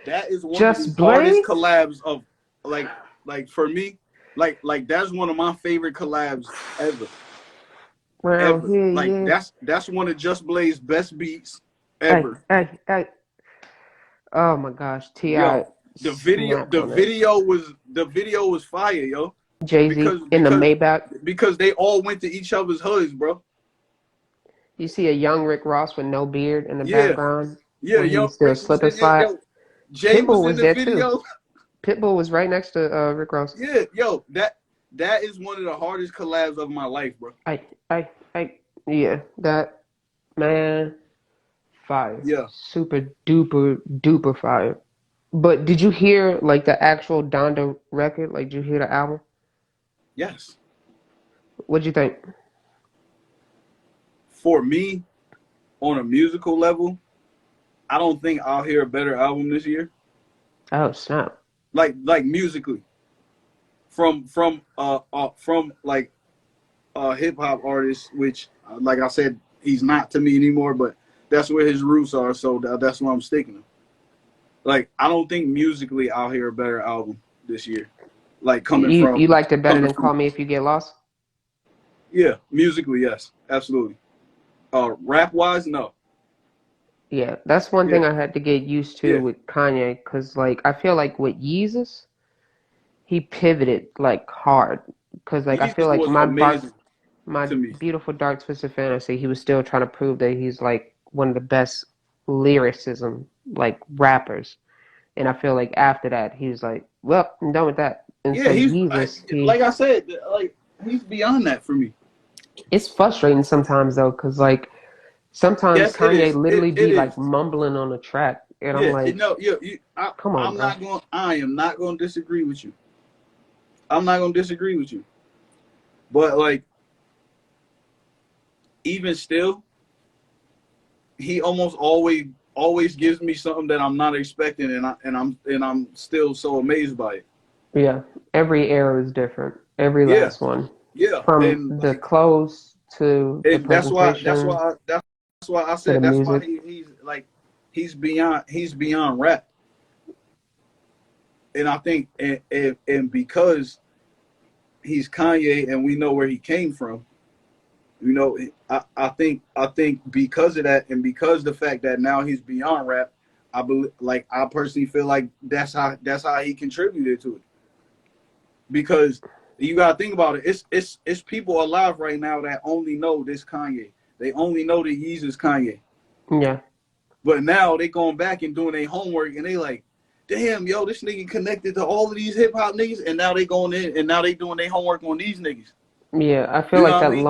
That is one of the just hardest Blaze. collabs of like for me. Like that's one of my favorite collabs ever. Round Ever. here, Like yeah. that's one of Just Blaze's best beats Hey, ever. hey, hey. Oh my gosh, Ti Yo, snapped on it. the video was fire, yo. Jay Z Because in the Maybach. they all went to each other's hoods, bro. You see a young Rick Ross with no beard in the Yeah. background Yeah, when yo, he's still Rick was slip and in it. slide. Yo, Jay Pitbull was in was the there too. video. Pitbull was right next to Rick Ross. Yeah, yo, that is one of the hardest collabs of my life, bro. Yeah, that man, fire, Yeah. super duper duper fire. But did you hear like the actual Donda record? Like, did you hear the album? Yes. What'd you think? For me, on a musical level, I don't think I'll hear a better album this year. Oh snap! Like musically. From like hip hop artist, which like I said, he's not to me anymore, but that's where his roots are, so that's where I'm sticking him. Like I don't think musically I'll hear a better album this year. Like You liked it better coming than from Call Me If You Get Lost? yeah, musically yes, absolutely. Rap wise, no. Yeah, that's one Yeah, thing I had to get used to yeah. with Kanye, because like I feel like with Yeezus, he pivoted like hard. Because like I feel Yeezus like was amazing my to me. beautiful dark twisted fantasy, he was still trying to prove that he's like one of the best lyricism like rappers. And I feel like after that, he was like, well, I'm done with that. And Yeah, so he's Yeezus, like I said, like he's beyond that for me. it's frustrating sometimes though, because like sometimes Yes, it Kanye is. literally It be like is. mumbling on the track, and I'm Yeah, like, no, come on, bro. I am not going to disagree with you. I'm not going to disagree with you. But like, even still, he almost always gives me something that I'm not expecting, and I'm still so amazed by it. Yeah, every era is different. Every Yeah, last one, yeah, from and the like, clothes to the and presentation that's why I to the said that's why music. he's like he's beyond rap, and I think and because he's Kanye and we know where he came from. You know, I think because of that, and because the fact that now he's beyond rap, I believe, like I personally feel like that's how he contributed to it. Because you gotta think about it, it's people alive right now that only know this Kanye. They only know the Yeezus Kanye. Yeah, But now they going back and doing their homework, and they like, damn, yo, this nigga connected to all of these hip hop niggas, and now they going in and now they doing their homework on these niggas. yeah. I feel You know like what I mean?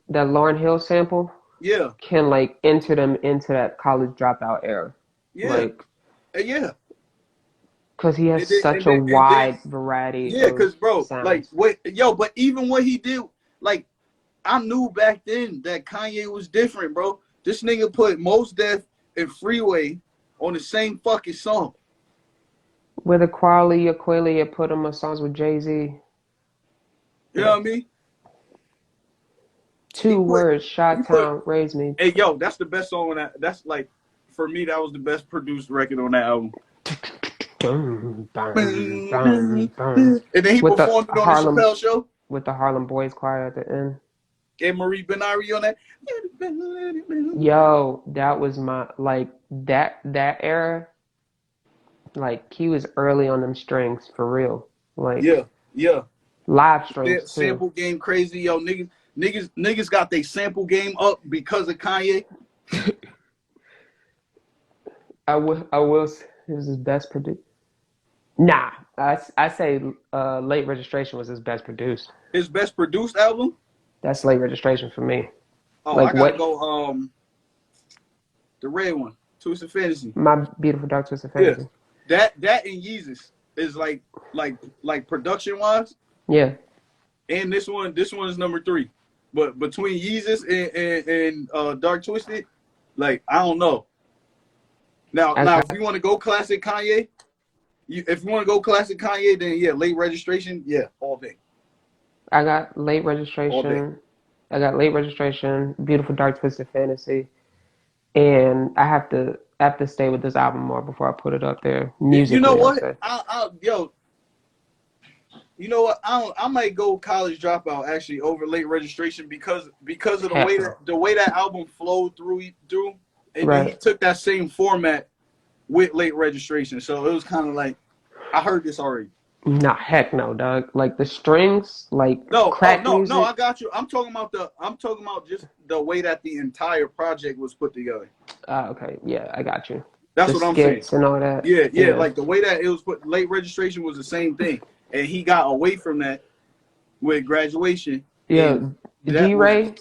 That Lauryn Hill sample Yeah, can like enter them into that college dropout era, yeah, like yeah. because he has And then, such and a then, and then wide variety yeah, of cause bro, like, sounds. wait, yo, but even what he did, like, I knew back then that Kanye was different, bro. This nigga put Mos Def and Freeway on the same fucking song. With Aqualia put him on songs with Jay-Z. You know Yeah, what I mean? He two put, words, he put, Shot-Town, Raise Me. hey, yo, that's the best song on that. That's like, for me, that was the best produced record on that album. Boom, boom, boom, And boom. then he With the performed it on the Harlem, Chappelle Show. with the Harlem Boys Choir at the end. And Marie Benari on that. Yo, that was my like that era. Like he was early on them strings for real. Yeah, Like yeah. live strings too. Sample game crazy, yo. Niggas got their sample game up because of Kanye. I will. It was his best produced. Nah, I say Late Registration was his best produced. His best produced album. That's Late Registration for me. Oh, Like I gotta what? go. The red one, Twisted Fantasy. My Beautiful Dark Twisted Yeah, Fantasy. that and Yeezus is like production wise, Yeah, and this one is number three. But between Yeezus and Dark Twisted, like I don't know. I Now if got you want to go classic Kanye, if you want to go classic Kanye, then yeah, Late Registration, yeah, all day, I got Late all day. Registration. I got Late Registration, Beautiful Dark Twisted Fantasy, and I have to stay with this album more before I put it up there You know musically. I'll what? say. Yo, you know what? I might go College Dropout actually over Late Registration because of Heck no. the way that album flowed through, and then he Right. took that same format with Late Registration. So it was kind of like I heard this already. Nah, heck no, dog. Like the strings, like No, oh crack no, I music. got you. I'm talking about just the way that the entire project was put together. Okay, yeah, I got you. That's The what I'm saying. skits and all that. Yeah, yeah, Yeah, like the way that it was put. Late Registration was the same thing, and he got away from that with Graduation, yeah. and that D was Ray,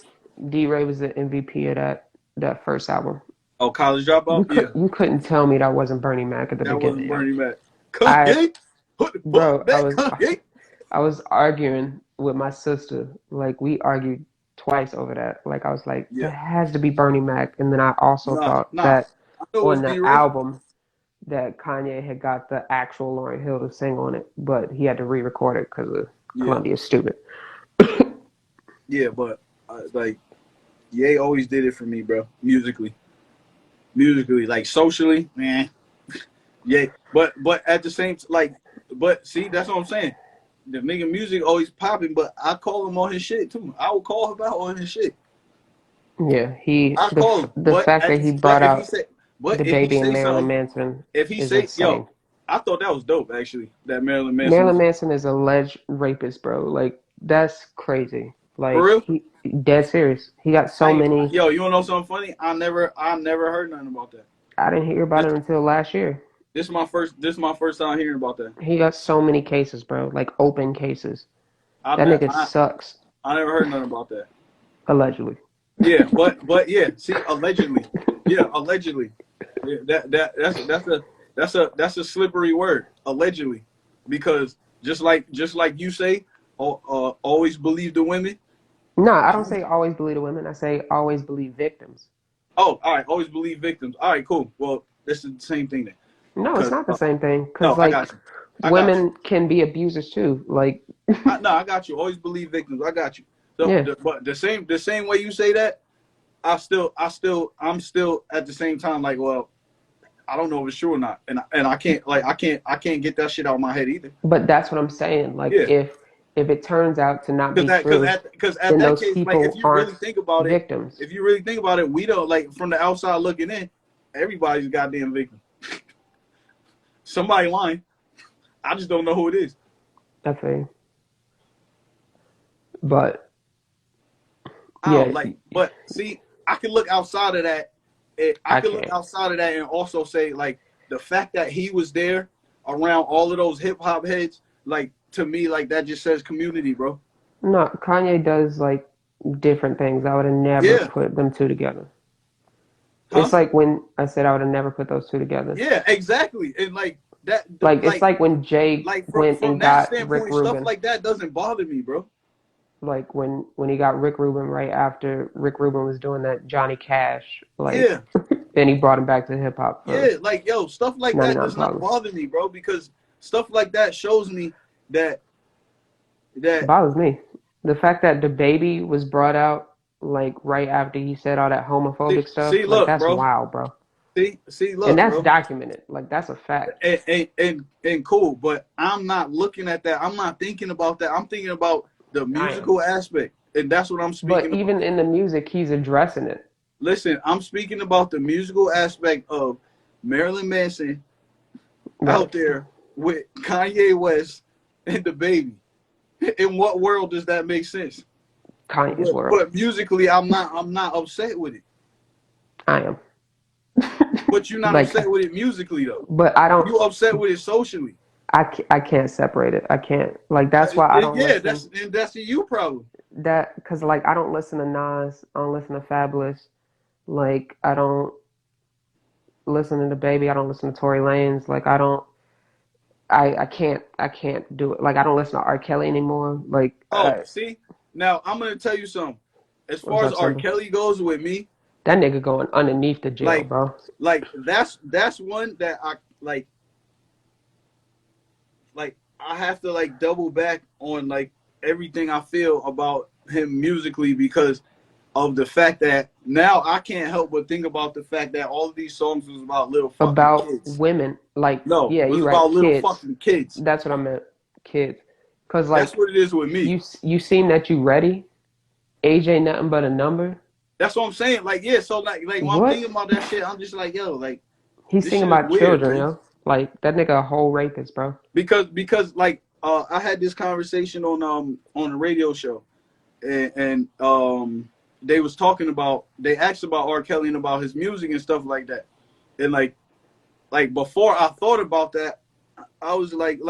D Ray was the MVP of that first album. oh College Dropout. Yeah, You couldn't tell me that wasn't Bernie Mac at the that beginning, wasn't yo. Bernie Mac. I, Kanye, put the fuck bro, back, Kanye. I was arguing with my sister. Like we argued twice over that. Like I was like, Yeah, that has to be Bernie Mac. And then I also thought nah. that I know it's on the D-Ray. album that Kanye had got the actual Lauryn Hill to sing on it, but he had to re-record it because of Yeah, Columbia's stupid. yeah, but like Ye always did it for me, bro. Musically, like socially, man. Yeah, but at the same but see, that's what I'm saying. The nigga music always popping, but I call him on his shit too. I will call him out on his shit. Yeah, I call him, the fact that he but brought if he out say but the if he baby and say Marilyn something, Manson if he is say yo, insane. I thought that was dope actually. That Marilyn Manson Marilyn was Manson is alleged rapist, bro. Like that's crazy. for Like real. he dead serious. He got so many. Yo, you wanna know something funny? I never heard nothing about that. I didn't hear about This it until last year. this is my first time hearing about that. He got so many cases, bro. Like open cases. I That ne- nigga sucks. I never heard nothing about that. Allegedly. Yeah, but yeah, see, allegedly, yeah, allegedly, yeah, that's a slippery word, allegedly, because just like you say, always believe the women. No, I don't say always believe the women. I say always believe victims. Oh, all right, always believe victims. All right, cool. Well, this is the same thing then, No, it's because not the same thing. Cause no, I like got you, I got you. women can be abusers too. Like No, I got you. Always believe victims. I got you. So, yeah. but the same way you say that, I'm still at the same time like, well, I don't know if it's true or not, and I can't get that shit out of my head either. But that's what I'm saying. Like Yeah, if it turns out to not be true, because at then that those case, like people aren't victims. if you really think about it, we don't like from the outside looking in, everybody's a goddamn victim. Somebody lying. I just don't know who it is. I think. But I yeah, don't like, but see, I can look outside of that. I I can look can't. outside of that and also say like the fact that he was there around all of those hip hop heads, like to me, like that just says community, bro. No, Kanye does like different things. I would have never Yeah, put them two together. huh? It's like when I said I would have never put those two together. Yeah, exactly. And like that, Like it's like when Jay went from and that got Rick standpoint, stuff Rubin. like that doesn't bother me, bro. Like when he got Rick Rubin right after Rick Rubin was doing that Johnny Cash, like Yeah, then he brought him back to hip hop for yeah, like yo, stuff like that 99 does not Problems. bother me, bro, because stuff like that shows me that It that bothers me. The fact that the baby was brought out like right after he said all that homophobic stuff, like look, that's bro. wild, bro. And Look, that's bro. documented. Like that's a fact. And cool, but I'm not looking at that. I'm not thinking about that. I'm thinking about the I am. musical aspect, and that's what I'm But speaking about. even in the music, he's addressing it. Listen, I'm speaking about the musical aspect of Marilyn Manson Right. out there with Kanye West and the baby. In what world does that make sense? Kanye's world. But musically, I'm not upset with it. I am. But you're not Like, upset with it musically though. but I don't. You upset with it socially. I can't separate it. I can't. Like that's why I don't Yeah, listen. that's a you problem. That because like I don't listen to Nas. I don't listen to Fabulous. Like I don't listen to the Baby. I don't listen to Tory Lanez. Like I don't. I can't do it. Like I don't listen to R. Kelly anymore. Like Oh, see, now I'm gonna tell you something. As what's far as up, R. Simba? Kelly goes with me, That nigga going underneath the jail, like bro. that's one that I like I have to like double back on like everything I feel about him musically because of the fact that now I can't help but think about the fact that all of these songs was about little fucking About kids. women. Like No, yeah, it was you're right. about little Kids. fucking kids. That's what I meant. Kids. Cause That's like what it is with me. you seen that you ready? Age ain't nothing but a number. That's what I'm saying. Like, yeah, so like when I'm What? thinking about that shit, I'm just like, yo, like He's this singing shit is about weird, children, man. yo. Like that nigga a whole rapist, bro. Because like I had this conversation on a radio show and they was talking about they asked about R. Kelly and about his music and stuff like that. And like before I thought about that, I was like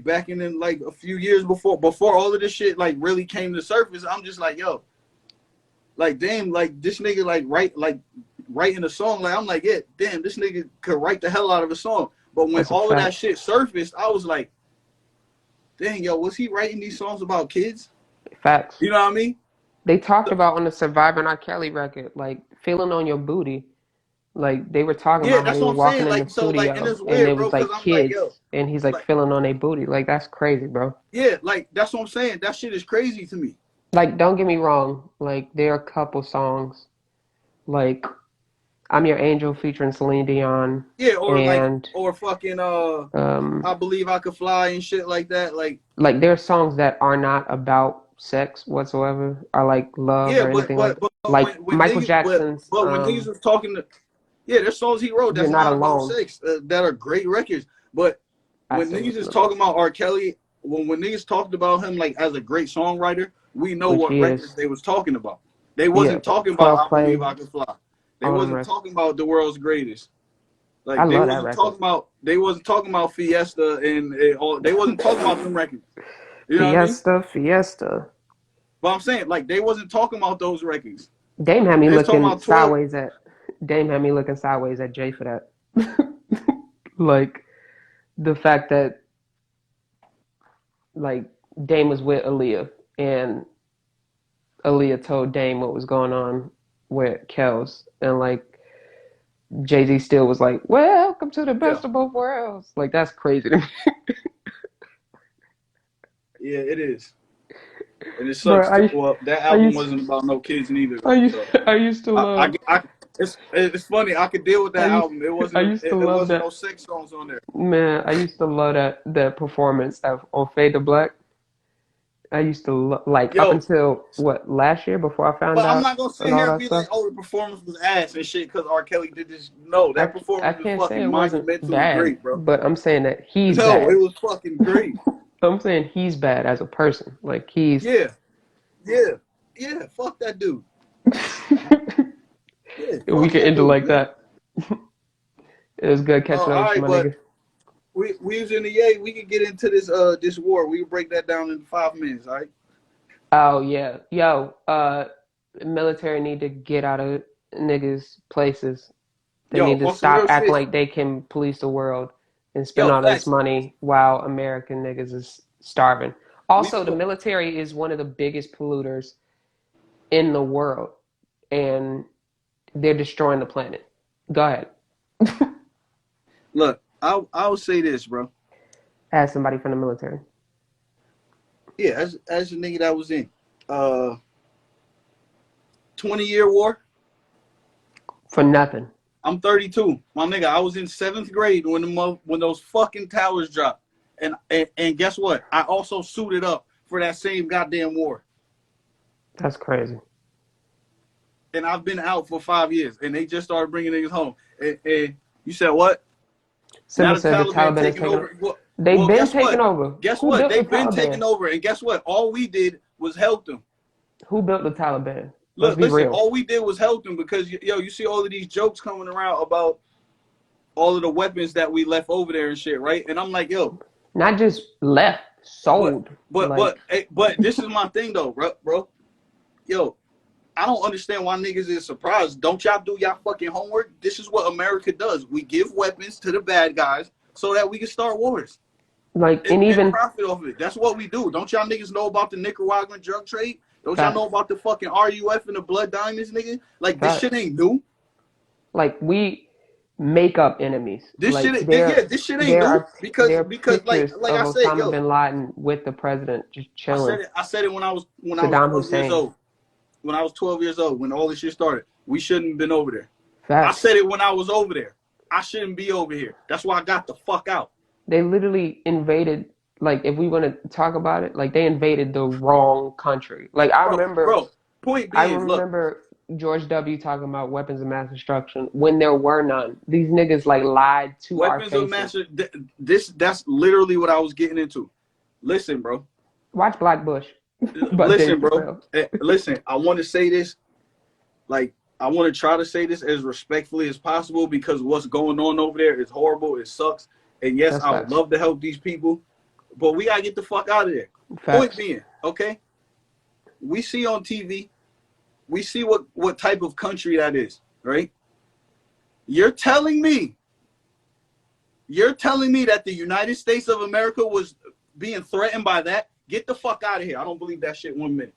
back in like a few years before all of this shit like really came to surface, I'm just like, yo, like damn, like this nigga like writing a song, like I'm like, yeah, damn, this nigga could write the hell out of a song. But when That's a all of that fact. shit surfaced, I was like, dang, yo, was he writing these songs about kids? Facts. You know what I mean? They talked about on the Surviving R. Kelly record, like feeling on your booty. Like they were talking Yeah, about how that's they what were I'm walking saying. in the Like so, like, and studio it's and weird, it bro, was because like I'm like, yo, kids and he's like like, feeling on their booty. Like that's crazy, bro. yeah, like that's what I'm saying. That shit is crazy to me. Like don't get me wrong, like there are a couple songs like I'm Your Angel featuring Celine Dion Yeah, or like, and or fucking um I Believe I Could Fly and shit like that. like there are songs that are not about sex whatsoever, or like love Yeah, or but anything like but that. but, but Like when Michael niggas Jackson's but when niggas was talking to, yeah, there's songs he wrote You're that's Not not about Alone. sex, that are great records. But I when still niggas listen is to talking those, about R. Kelly, when niggas talked about him like as a great songwriter, we know which what he records is. they was talking about. They Yeah, wasn't talking about 12 I Believe Play, I Could Fly. They all them wasn't records. talking about The World's Greatest. I Like love that record. they wasn't talking about Fiesta and all. They wasn't talking about them records. You know what I mean? Fiesta, Fiesta. But I'm saying like they wasn't talking about those records. Dame had me They was talking looking about 12. sideways at Dame had me looking sideways at Jay for that. Like the fact that like Dame was with Aaliyah and Aaliyah told Dame what was going on with Kels, and like Jay Z still was like, "Welcome to the Yeah, best of both worlds." Like that's crazy to me, yeah, it is, and it bro. sucks too. Well, that I album used wasn't about no kids neither I though. used So I used to love it's funny. I could deal with I that used album. It I wasn't used to it love wasn't that no sex songs on there. man. I used to love that performance on Fade to Black. I used to like up Yo, until what last year before I found but I'm out not gonna sit and all here and that be like, stuff. oh, the performance was ass and shit because R. Kelly did this. No, I that I performance was can't say fucking it wasn't monumentally bad, great, bro. but I'm saying that he's No, it bad. was fucking great. I'm saying he's bad as a person. Like he's Yeah, yeah, yeah. Fuck that dude. Yeah, we fuck could that end it dude, like man. that. It was good catching up All with you, right, my but nigga. we was in the A. We could get into this war. We can break that down in 5 minutes. All right. Oh yeah, yo, military need to get out of niggas' places. They Yo, need to on some stop real acting shit. like they can police the world and spend Yo, all this facts. money while American niggas is starving. We Also, the finna. military is one of the biggest polluters in the world, and they're destroying the planet. Go ahead. Look, I'll say this, bro. As somebody from the military. Yeah, as a nigga that was in uh 20-year war. For nothing. I'm 32, my nigga. I was in 7th grade when those fucking towers dropped, and guess what? I also suited up for that same goddamn war, That's crazy. and I've been out for 5 years, and they just started bringing niggas home. And you said what? Now Simple the said the Taliban Taliban is taking taking over. over. Well, They've well, been guess taking what? over. Guess Who what? built the They've been taking Taliban? over, and guess what? All we did was help them. Who built the Taliban? Let's Look, be listen. real. All we did was help them because yo, you see all of these jokes coming around about all of the weapons that we left over there and shit, right? And I'm like, yo, Not just left, but sold. but Like but but this is my thing though, bro. Yo, I don't understand why niggas is surprised. Don't y'all do y'all fucking homework? This is what America does. We give weapons to the bad guys so that we can start wars like and, and and even profit off of it. That's what we do. Don't y'all niggas know about the Nicaraguan drug trade? Don't y'all know facts. about the fucking RUF and the blood diamonds, nigga? Like this shit Facts. ain't new. Like we make up enemies. This Like shit, yeah, this shit ain't there new are because there are like pictures like of I said, Osama yo, bin Laden with the president just chilling. I said it when I was Saddam 12 years Hussein. old. When I was 12 years old, when all this shit started, we shouldn't have been over there. I Facts. said it when I was over there. I shouldn't be over here. That's why I got the fuck out. They literally invaded, like if we want to talk about it, like they invaded the wrong country. Like Bro, point I being, look, remember George W. talking about weapons of mass destruction when there were none. These niggas like lied to our weapons of faces. mass, that's literally what I was getting into. Listen, bro. Watch Black Bush by Dave Listen, bro. Chappelle. Listen, I want to say this, like, I want to try to say this as respectfully as possible because what's going on over there is horrible. It sucks. And yes, That's I would facts. love to help these people, but we got to get the fuck out of there. Point Facts. being, okay, we see on TV, we see what type of country that is, right? You're telling me that the United States of America was being threatened by that? Get the fuck out of here. I don't believe that shit 1 minute.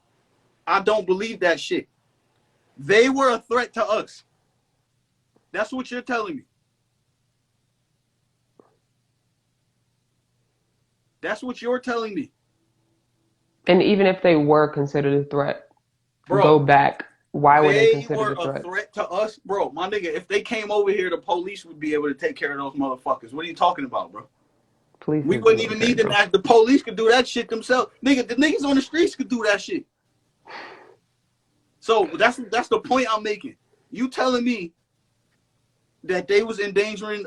I don't believe that shit. They were a threat to us. That's what you're telling me. That's what you're telling me. And even if they were considered a threat, go Bro, back. Why were they They considered were a a threat? threat to us, bro. My nigga, if they came over here, the police would be able to take care of those motherfuckers. What are you talking about, bro? Police We is the wouldn't even military, need the bro. the police could do that shit themselves. Nigga, the niggas on the streets could do that shit. So that's the point I'm making. You telling me that they was endangering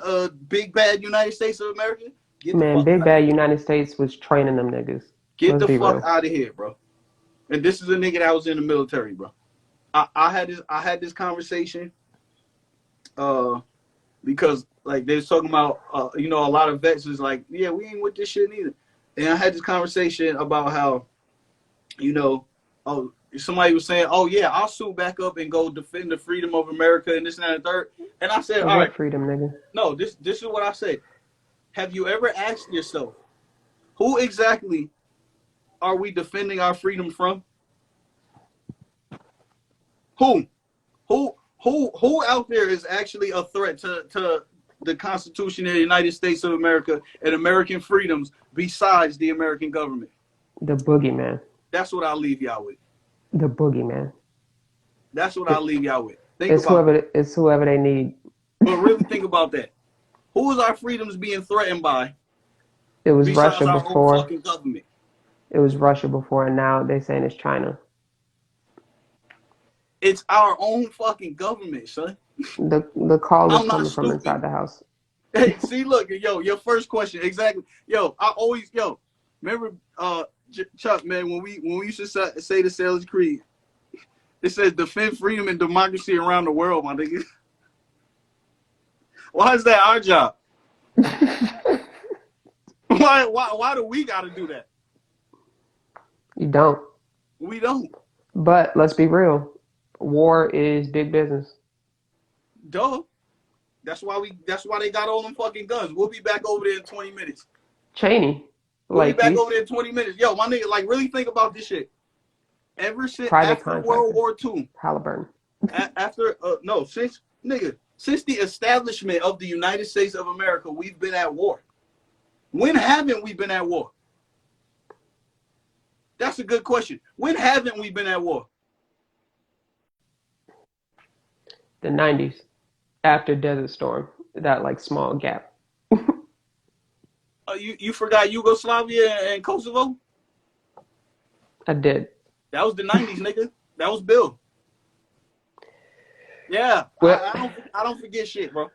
big bad United States of America? Get the Man, fuck Big out of Bad here. United States was training them niggas. Get Let's the be fuck real. out of here, bro. And this is a nigga that was in the military, bro. I had this conversation because like they was talking about a lot of vets is like, yeah, we ain't with this shit either. And I had this conversation about how, oh, somebody was saying, oh yeah, I'll suit back up and go defend the freedom of America and this and that and the third. And I said, all What right, freedom, nigga? no, this is what I said. Have you ever asked yourself, who exactly are we defending our freedom from? Who? Who out there is actually a threat to the Constitution of the United States of America and American freedoms besides the American government? The boogeyman. That's what I'll leave y'all with. The boogeyman. That's what I'll It, leave y'all with. Think it's about that. whoever they need. But really think about that. Who is our freedoms being threatened by It was besides Russia our own before. fucking government? It was Russia before, and now they're saying it's China. It's our own fucking government, son. The call is I'm not coming from stupid. inside the house. Hey, see, look, yo, your first question, exactly. Yo, I always, remember, Chuck, man, when we used to say the Sailor's Creed, it says defend freedom and democracy around the world, my nigga. Why is that our job? Why do we got to do that? You don't. We don't. But let's be real. War is big business. Duh. That's why they got all them fucking guns. We'll be back over there in 20 minutes. Cheney, We'll be like back over these there in 20 minutes. Yo, my nigga, like really think about this shit. Ever since private after World contractors, War II, Halliburton. after no, since the establishment of the United States of America, we've been at war. When haven't we been at war? That's a good question. When haven't we been at war? The 90s, after Desert Storm, that like small gap. You forgot Yugoslavia and Kosovo? I did. That was the 90s, nigga. That was Bill. Yeah, Well, I don't forget shit, bro.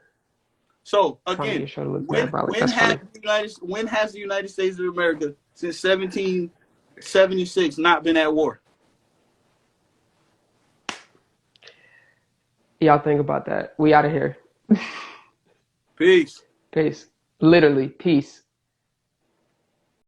So trying to again, get sure to look when mad, bro. Like, when that's has funny. the United States of America since 1776 not been at war? Y'all think about that. We out of here. Peace. Peace. Literally, peace.